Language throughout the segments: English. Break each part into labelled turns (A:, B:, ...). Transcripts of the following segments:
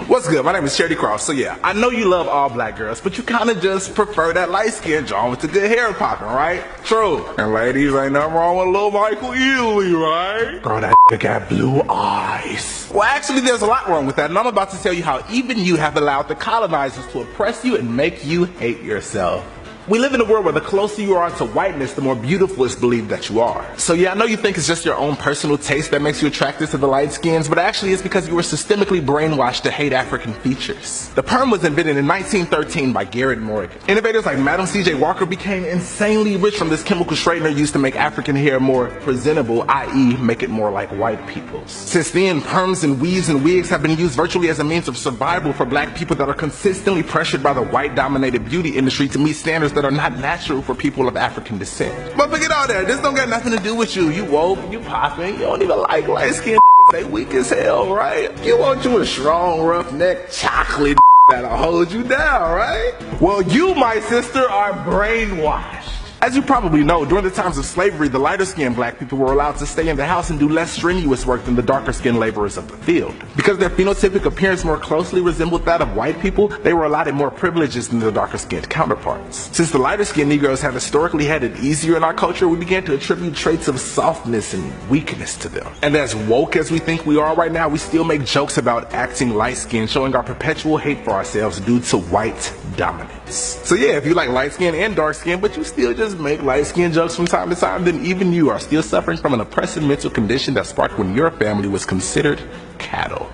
A: What's good? My name is Charity Cross. So yeah, I know you love all black girls, but you kind of just prefer that light-skinned John with the good hair popping, right? True. And ladies, ain't nothing wrong with little Michael Ealy, right? Girl, that got blue eyes. Well, actually, there's a lot wrong with that, and I'm about to tell you how even you have allowed the colonizers to oppress you and make you hate yourself. We live in a world where the closer you are to whiteness, the more beautiful it's believed that you are. So yeah, I know you think it's just your own personal taste that makes you attracted to the light skins, but actually it's because you were systemically brainwashed to hate African features. The perm was invented in 1913 by Garrett Morgan. Innovators like Madam C.J. Walker became insanely rich from this chemical straightener used to make African hair more presentable, i.e. make it more like white people's. Since then, perms and weaves and wigs have been used virtually as a means of survival for black people that are consistently pressured by the white-dominated beauty industry to meet standards that are not natural for people of African descent. But forget all that, this don't got nothing to do with you. You woke, you popping, you don't even like light-skinned niggas, they weak as hell, right? You want you a strong, rough-neck, chocolate that'll hold you down, right? Well, you, my sister, are brainwashed. As you probably know, during the times of slavery, the lighter-skinned black people were allowed to stay in the house and do less strenuous work than the darker-skinned laborers of the field. Because their phenotypic appearance more closely resembled that of white people, they were allotted more privileges than their darker-skinned counterparts. Since the lighter-skinned Negroes have historically had it easier in our culture, we began to attribute traits of softness and weakness to them. And as woke as we think we are right now, we still make jokes about acting light-skinned, showing our perpetual hate for ourselves due to white dominance. So yeah, if you like light-skinned and dark-skinned, but you still just make light-skinned jokes from time to time, then even you are still suffering from an oppressive mental condition that sparked when your family was considered cattle.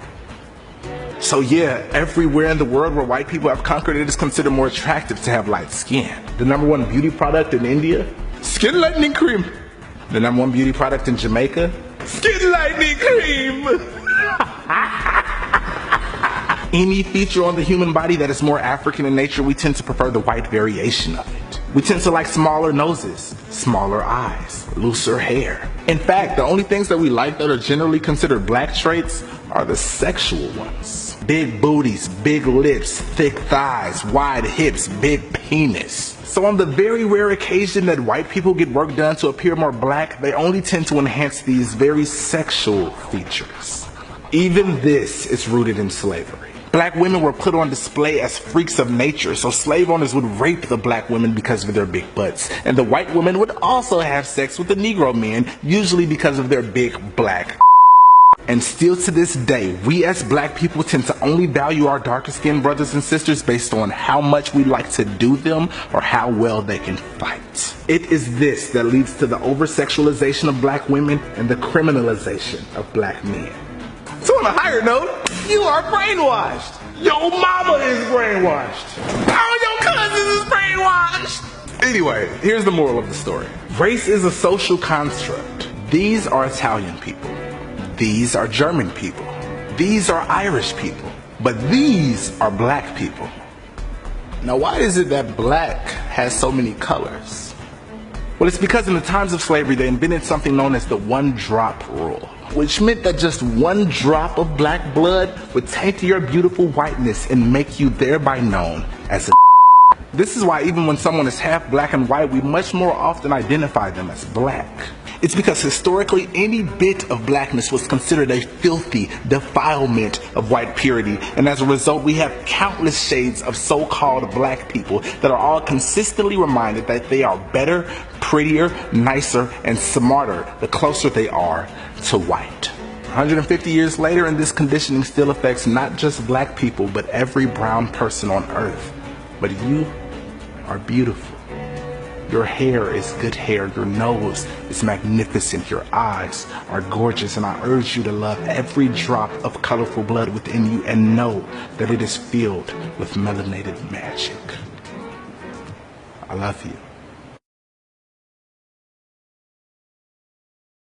A: So yeah, everywhere in the world where white people have conquered, it is considered more attractive to have light skin. The #1 beauty product in India? Skin lightening cream. The #1 beauty product in Jamaica? Skin lightening cream! Any feature on the human body that is more African in nature, we tend to prefer the white variation of it. We tend to like smaller noses, smaller eyes, looser hair. In fact, the only things that we like that are generally considered black traits are the sexual ones. Big booties, big lips, thick thighs, wide hips, big penis. So on the very rare occasion that white people get work done to appear more black, they only tend to enhance these very sexual features. Even this is rooted in slavery. Black women were put on display as freaks of nature, so slave owners would rape the black women because of their big butts. And the white women would also have sex with the Negro men, usually because of their big black. And still to this day, we as black people tend to only value our darker skinned brothers and sisters based on how much we like to do them or how well they can fight. It is this that leads to the over-sexualization of black women and the criminalization of black men. So on a higher note, you are brainwashed. Your mama is brainwashed. All your cousins is brainwashed. Anyway, here's the moral of the story. Race is a social construct. These are Italian people. These are German people. These are Irish people. But these are black people. Now, why is it that black has so many colors? Well, it's because in the times of slavery, they invented something known as the one-drop rule, which meant that just one drop of black blood would taint your beautiful whiteness and make you thereby known as a. This is why even when someone is half black and white, we much more often identify them as black. It's because historically, any bit of blackness was considered a filthy defilement of white purity, and as a result, we have countless shades of so-called black people that are all consistently reminded that they are better, prettier, nicer, and smarter the closer they are to white. 150 years later, and this conditioning still affects not just black people, but every brown person on earth. But you are beautiful. Your hair is good hair, your nose is magnificent, your eyes are gorgeous, and I urge you to love every drop of colorful blood within you and know that it is filled with melanated magic. I love you.